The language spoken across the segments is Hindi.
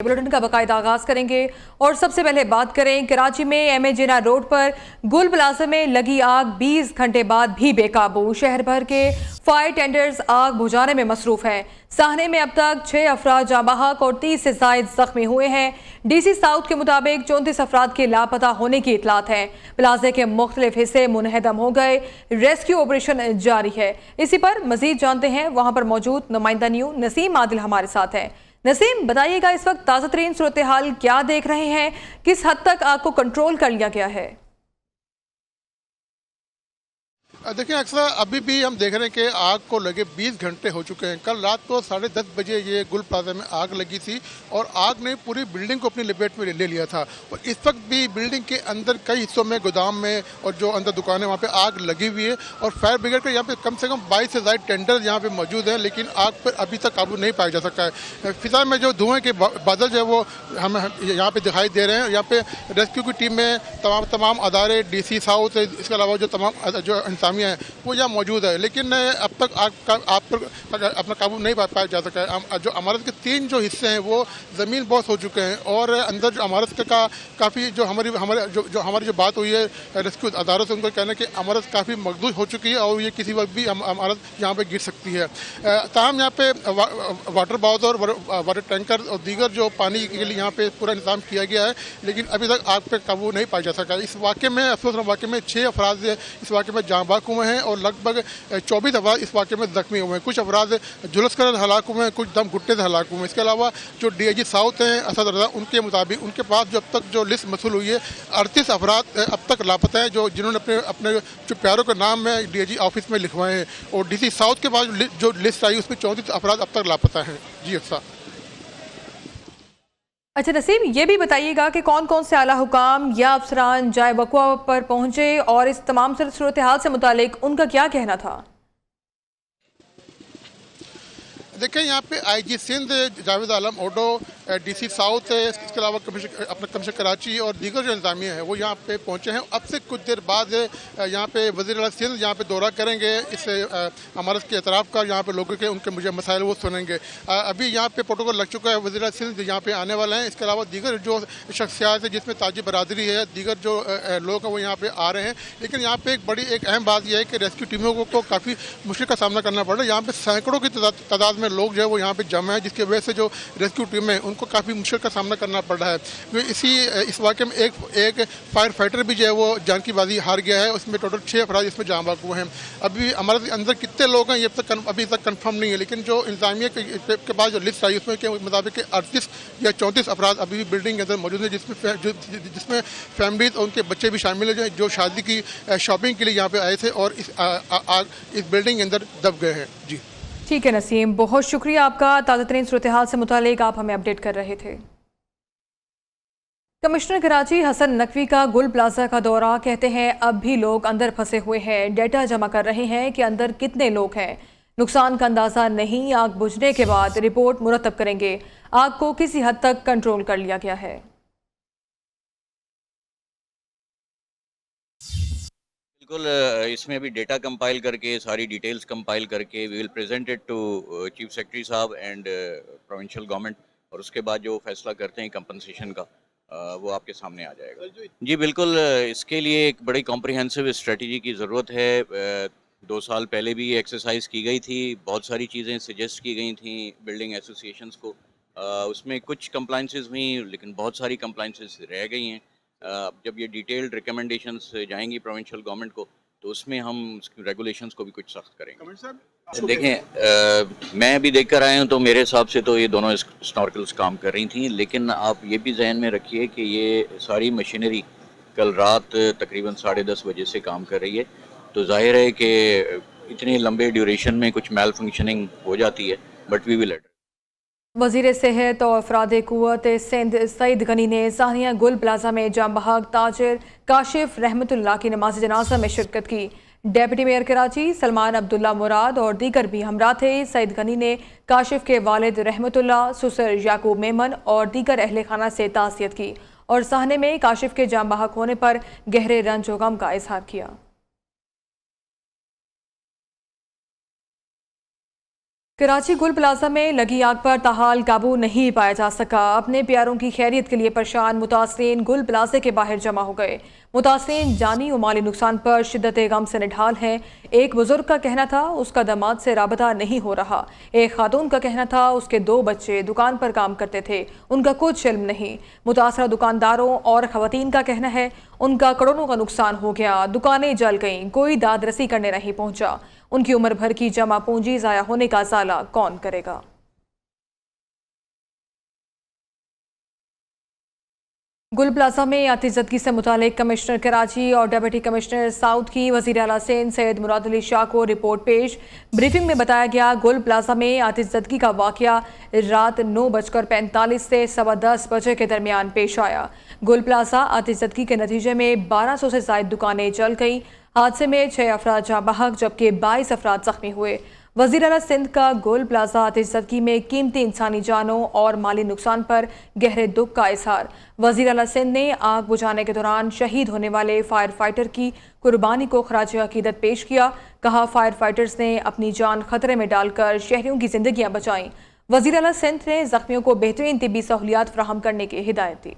बुलेटिन का बाकायदा आगाज करेंगे और सबसे पहले बात करें कराची में एमए जिना रोड पर गुल प्लाजा में लगी आग 20 घंटे बाद भी बेकाबू। शहर भर के फायर टेंडर्स आग बुझाने में मसरूफ हैं। साहने में अब तक 6 अफराद जाँ बहक और 30 से जायद जख्मी हुए हैं। डीसी साउथ के मुताबिक 34 अफराद के लापता होने की इतलात है। प्लाजे के मुख्तलिफ हिस्से मुनहदम हो गए, रेस्क्यू ऑपरेशन जारी है। इसी पर मजीद जानते हैं वहां पर मौजूद नुमाइंदा न्यू नसीम आदिल हमारे साथ है। नसीम, बताइएगा इस वक्त ताज़ा तरीन सूरत हाल क्या देख रहे हैं, किस हद तक आग को कंट्रोल कर लिया गया है? देखिए अक्सर अभी भी हम देख रहे हैं कि आग को लगे 20 घंटे हो चुके हैं। कल रात को 10:30 बजे ये गुल प्लाजा में आग लगी थी और आग ने पूरी बिल्डिंग को अपनी लपेट में ले लिया था। और इस वक्त भी बिल्डिंग के अंदर कई हिस्सों में, गोदाम में और जो अंदर दुकानें, वहाँ पे आग लगी हुई है। और फायर ब्रिगेड के यहाँ पे कम से कम 22 से ज़्यादा टेंडर यहाँ पे मौजूद हैं, लेकिन आग पर अभी तक काबू नहीं पाया जा सका है। फिजा में जो धुएँ के बादल जो है वो हमें यहाँ पे दिखाई दे रहे हैं। यहाँ पे रेस्क्यू की टीम में तमाम अदारे, DC साउथ, इसके अलावा जो तमाम जो इंसामिया है वो यहाँ मौजूद है, लेकिन अब तक आग पर अपना काबू नहीं पाया जा सका है। जो इमारत के 3 जो हिस्से हैं वो ज़मीन बहुत हो चुके हैं और अंदर जो इमारत का काफ़ी जो हमारी जो बात हुई है रेस्क्यू अदारों से, उनको कहना है कि इमारत काफ़ी मकदूर हो चुकी है और ये किसी वक्त भी इमारत यहाँ पे गिर सकती है। ताहम यहाँ पे वाटर बाउथ और वाटर टैंकर और दीगर जो पानी के लिए यहाँ पे पूरा इंतजाम किया गया है, लेकिन अभी तक आग पर काबू नहीं पाया जा सका। इस वाक़े में अफसोस वाक़े में 6 अफराद इस वाक़े में जाँ बहक हुए हैं और लगभग 24 अफराद इस वाक़े में जख्मी हुए हैं। कुछ अफराद झुलस कर हलाक हुए हैं, कुछ दम घुटने से हलाक हुए हैं। इसके अलावा जो DIG साउथ हैं असद रज़ा, उनके मुताबिक उनके पास जो अब तक जो लिस्ट मसूल हुई है 38 अफराद अब तक लापता हैं, जिन्होंने अपने जो प्यारों के नाम में DIG ऑफिस में लिखवाए हैं। और DC साउथ के पास जो लिस्ट आई उसमें 34 अफराद अब तक लापता हैं। जी अक्सर। अच्छा नसीम, ये भी बताइएगा कि कौन कौन से आला हुकाम या अफसरान जाए वक़्वा पर पहुंचे और इस तमाम सूरत हाल से मुतालिक उनका क्या कहना था? देखिए यहाँ पे IG Sindh Javed Alam ओडो, DC south है, इसके अलावा कमिश्नर कराची और दीगर जो इंतजामिया है वो यहाँ पे पहुँचे हैं। अब से कुछ देर बाद यहाँ पे वज़ीर आला सिंध यहाँ पे दौरा करेंगे, इस इमारत के एतराफ़ का, यहाँ पे लोगों के उनके मुझे मसाइल वो सुनेंगे। अभी यहाँ पे प्रोटोकॉल लग चुका है, वज़ीर आला सिंध यहाँ पे आने वाले हैं। इसके अलावा दीगर जो शख्सियात है जिसमें ताजी बरादरी है, दीगर जो लोग हैं वो यहाँ पे आ रहे हैं। लेकिन यहाँ पे एक अहम बात यह है कि रेस्क्यू टीमों को काफ़ी मुश्किल का सामना करना पड़ रहा है। यहाँ पे सैकड़ों की तादाद में लोग जो है वो यहाँ पे जमा है, जिसकी वजह से जो रेस्क्यू टीम है उनको काफ़ी मुश्किल का सामना करना पड़ रहा है। इस वाक़े में एक फायर फाइटर भी जो है वो जान की बाजी हार गया है। उसमें टोटल 6 अफराद इसमें जाँ बहक हुए हैं। अभी हमारे अंदर कितने लोग हैं ये अभी तक कन्फर्म नहीं है, लेकिन जो इंतजामिया के पास जो लिस्ट आई उसमें के मुताबिक 38 या 34 अफराद अभी भी बिल्डिंग के अंदर मौजूद है, जिसमें फैमिलीज और उनके बच्चे भी शामिल हैं जो शादी की शॉपिंग के लिए यहाँ पे आए थे और इस बिल्डिंग के अंदर दब गए हैं। जी ठीक है नसीम, बहुत शुक्रिया आपका। ताज़ा तरीन सूरत हाल से मुतालिक आप हमें अपडेट कर रहे थे। कमिश्नर कराची हसन नकवी का गुल प्लाजा का दौरा, कहते हैं अब भी लोग अंदर फंसे हुए हैं। डेटा जमा कर रहे हैं कि अंदर कितने लोग हैं। नुकसान का अंदाजा नहीं, आग बुझने के बाद रिपोर्ट मुरतब करेंगे। आग को किसी हद तक कंट्रोल कर लिया गया है। बिल्कुल, इसमें अभी डेटा कंपाइल करके, सारी डिटेल्स कंपाइल करके we will present it to chief secretary साहब एंड प्रोविंशियल गवर्नमेंट, और उसके बाद जो फैसला करते हैं कंपनसेशन का वो आपके सामने आ जाएगा। जी बिल्कुल, इसके लिए एक बड़ी कॉम्प्रिहेंसिव स्ट्रेटजी की ज़रूरत है। 2 साल पहले भी ये एक्सरसाइज की गई थी, बहुत सारी चीज़ें सजेस्ट की गई थी बिल्डिंग एसोसिएशंस को। उसमें कुछ कंप्लाइंसेस हुई, लेकिन बहुत सारी कंप्लाइंसेस रह गई हैं। जब ये डिटेल्ड रिकमेंडेशंस जाएंगी प्रोविंशियल गवर्नमेंट को, तो उसमें हम रेगुलेशंस को भी कुछ सख्त करेंगे। देखें, मैं अभी देख कर आया हूँ तो मेरे हिसाब से तो ये दोनों स्नॉर्कल्स काम कर रही थी, लेकिन आप ये भी जहन में रखिए कि ये सारी मशीनरी कल रात तकरीबन 10:30 बजे से काम कर रही है। तो जाहिर है कि इतने लंबे ड्यूरेशन में कुछ मैल फंक्शनिंग हो जाती है, बट वी विल एड्रेस। वज़ीर सेहत और अफराद क़ुव्वत सिंध सईद गनी ने सानिया गुल प्लाजा में जाँ बहक ताजिर काशिफ रहमतुल्लाह की नमाज जनाजा में शिरकत की। डेप्यूटी मेयर कराची सलमान अब्दुल्ला मुराद और दीगर भी हमरा थे। सईद गनी ने काशिफ के वालिद रहमतुल्लाह, ससुर याकूब मेमन और दीगर अहले खाना से ताज़ियत की और साहने में काशिफ के जाँ बहक होने पर गहरे रंज व गम का इजहार किया। कराची गुल प्लाजा में लगी आग पर ताहाल काबू नहीं पाया जा सका। अपने प्यारों की खैरियत के लिए परेशान मुतासरीन गुल प्लाजे के बाहर जमा हो गए। मुतासरीन जानी और माली नुकसान पर शिद्दत गम से निढाल हैं। एक बुजुर्ग का कहना था उसका दामाद से राबता नहीं हो रहा। एक खातून का कहना था उसके 2 बच्चे दुकान पर काम करते थे, उनका कुछ इल्म नहीं। मुतासरा दुकानदारों और खवातीन का कहना है उनका करोड़ों का नुकसान हो गया, दुकानें जल गईं, कोई दाद रसी करने नहीं पहुंचा। उनकी उम्र भर की जमा पूंजी जाया होने का साला कौन करेगा। गुल प्लाजा में आतिशज़दगी से मुतालिक कमिश्नर कराची और डिप्टी कमिश्नर साउथ की वज़ीर आला सिंध सैयद मुराद अली शाह को रिपोर्ट पेश। ब्रीफिंग में बताया गया गुल प्लाजा में आतिशज़दगी का वाक़या रात 9:45 से 10:15 बजे के दरमियान पेश आया। गुल प्लाजा आतिशज़दगी के नतीजे में 1200 से ज़ायद दुकानें जल गईं। हादसे में 6 अफराद जाँ बहक जबकि 22 अफराद जख्मी हुए। वज़ीर आला सिंध का गुल प्लाजा आतिशज़दगी में कीमती इंसानी जानों और माली नुकसान पर गहरे दुख का इजहार। वज़ीर आला सिंध ने आग बुझाने के दौरान शहीद होने वाले फायर फाइटर की कुर्बानी को खराज अकीदत पेश किया। कहा फायर फाइटर्स ने अपनी जान खतरे में डालकर शहरियों की जिंदगियां बचाईं। वज़ीर आला सिंध ने जख्मियों को बेहतरीन तिब्बी सहूलियात फराहम करने की हिदायत दी।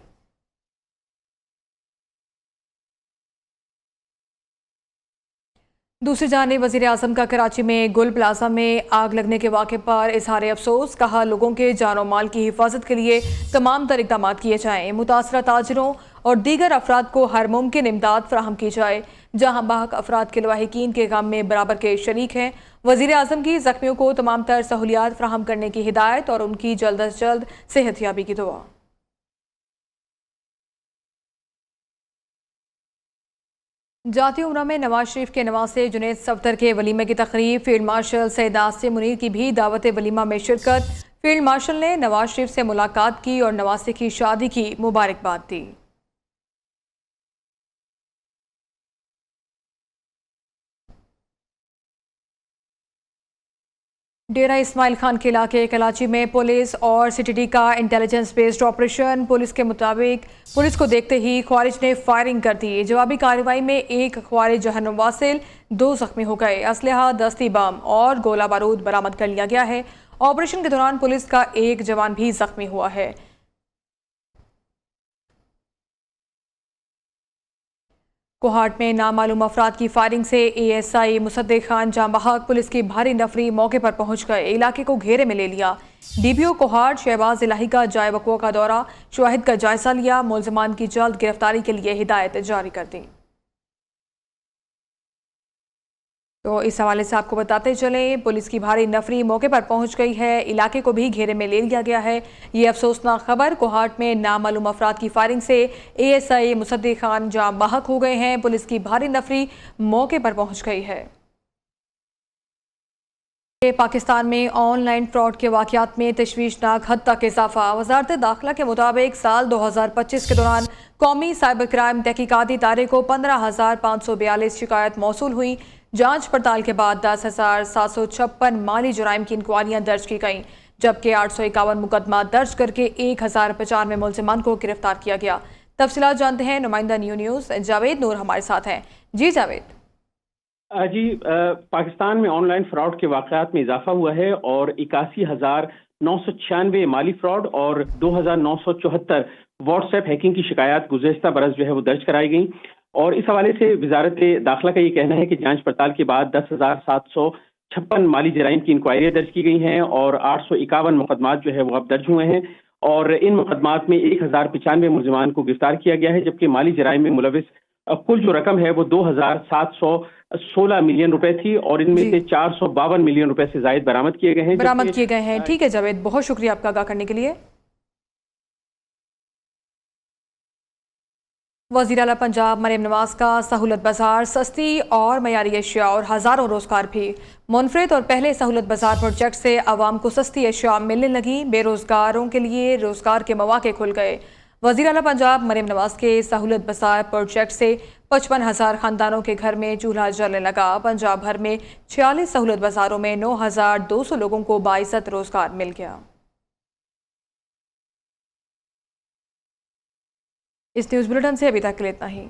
दूसरी जानिब वज़ीर आज़म का कराची में गुल प्लाजा में आग लगने के वाक़े पर इजहार अफसोस। कहा लोगों के जानो माल की हिफाजत के लिए तमाम तर इक़दाम किए जाएँ। मुतासरा ताजरों और दीगर अफराद को हर मुमकिन इमदाद फराहम की जाए। जहाँ बाहक अफराद के लवाहिकीन के गम में बराबर के शरीक हैं। वज़ीर आज़म की ज़ख्मियों को तमाम तर सहूलियात फराहम करने की हिदायत और उनकी जल्द अज जल्द सेहतयाबी की दुआ। जाती उम्रा में नवाज शरीफ के नवासे जुनैद सफ्दर के वलीमे की तकरीब। फील्ड मार्शल सैयद आसिम मुनीर की भी दावत वलीमा में शिरकत। फील्ड मार्शल ने नवाज शरीफ से मुलाकात की और नवासे की शादी की मुबारकबाद दी। डेरा इस्माइल खान के इलाके कराची में पुलिस और सीटीडी का इंटेलिजेंस बेस्ड ऑपरेशन। पुलिस के मुताबिक पुलिस को देखते ही ख्वारिज ने फायरिंग कर दी। जवाबी कार्रवाई में एक ख्वारिज जहन्नुम वासिल, 2 जख्मी हो गए। असलहा, दस्ती बम और गोला बारूद बरामद कर लिया गया है। ऑपरेशन के दौरान पुलिस का एक जवान भी जख्मी हुआ है। कोहाट में नामालूम अफराद की फायरिंग से एएसआई मुसद्दिक खान जाँ बहक। पुलिस की भारी नफरी मौके पर पहुंच गए, इलाके को घेरे में ले लिया। डीपीओ कोहाट शहबाज इलाही का जाए वक़्वा का दौरा, शवाहिद का जायजा लिया। मुलजमान की जल्द गिरफ्तारी के लिए हिदायत जारी कर दी। तो इस हवाले से आपको बताते चलें पुलिस की भारी नफरी मौके पर पहुंच गई है, इलाके को भी घेरे में ले लिया गया है। ये अफसोसनाक खबर, कोहाट में नामालूम अफराद की फायरिंग से एएसआई मुसद्दिक खान जाँ बहक हो गए हैं। पुलिस की भारी नफरी मौके पर पहुंच गई है। पाकिस्तान में ऑनलाइन फ्रॉड के वाक़यात में तशवीशनाक हद तक इजाफा। वज़ारत दाखिला के मुताबिक साल 2025 के दौरान कौमी साइबर क्राइम तहकीकाती इदारे को 15,542 शिकायत मौसूल हुई। जांच पड़ताल के बाद 10,756 माली जुराइम की इंक्वायरियां दर्ज की गईं, जबकि 851 मुकदमा दर्ज करके 1095 मुलजिमान को गिरफ्तार किया गया। तफसीलात जानते हैं नुमाइंदा न्यूज़ जावेद नूर हमारे साथ हैं। जी जावेद। जी, पाकिस्तान में ऑनलाइन फ्रॉड के वाक़यात में इजाफा हुआ है और 81,996 माली फ्रॉड और 2,974 व्हाट्सएप हैकिंग की शिकायत गुज़श्ता बरस जो है वो दर्ज कराई गई। और इस हवाले से वजारत दाखिला का ये कहना है कि जांच पड़ताल के बाद 10,756 माली जराइम की इंक्वायरियाँ दर्ज की गई हैं और 851 मुकदमात जो है वो अब दर्ज हुए हैं। और इन मुकदमात में 1095 मुलजिमान को गिरफ्तार किया गया है, जबकि माली जराइम में मुलविस कुल जो रकम है वो 2,716 मिलियन रुपए थी और इनमें से 452 मिलियन रुपए से ज्यादा बरामद किए गए हैं। ठीक है जावेद, बहुत शुक्रिया आपका आगाह करने के लिए। वज़ीर आला पंजाब मरीम नवाज का सहूलत बाजार, सस्ती और मयारी अशिया और हज़ारों रोज़गार भी। मुनफरिद और पहले सहूलत बाजार प्रोजेक्ट से आवाम को सस्ती अशिया मिलने लगी। बेरोज़गारों के लिए रोज़गार के मौके खुल गए। वज़ीर आला पंजाब मरीम नवाज के सहूलत बाजार प्रोजेक्ट से 55,000 ख़ानदानों के घर में चूल्हा जलने लगा। पंजाब भर में 46 सहूलत बाजारों में 9,200 लोगों को बाइज़्ज़त रोज़गार मिल गया। इस न्यूज़ बुलेटिन से अभी तक के लिए इतना ही।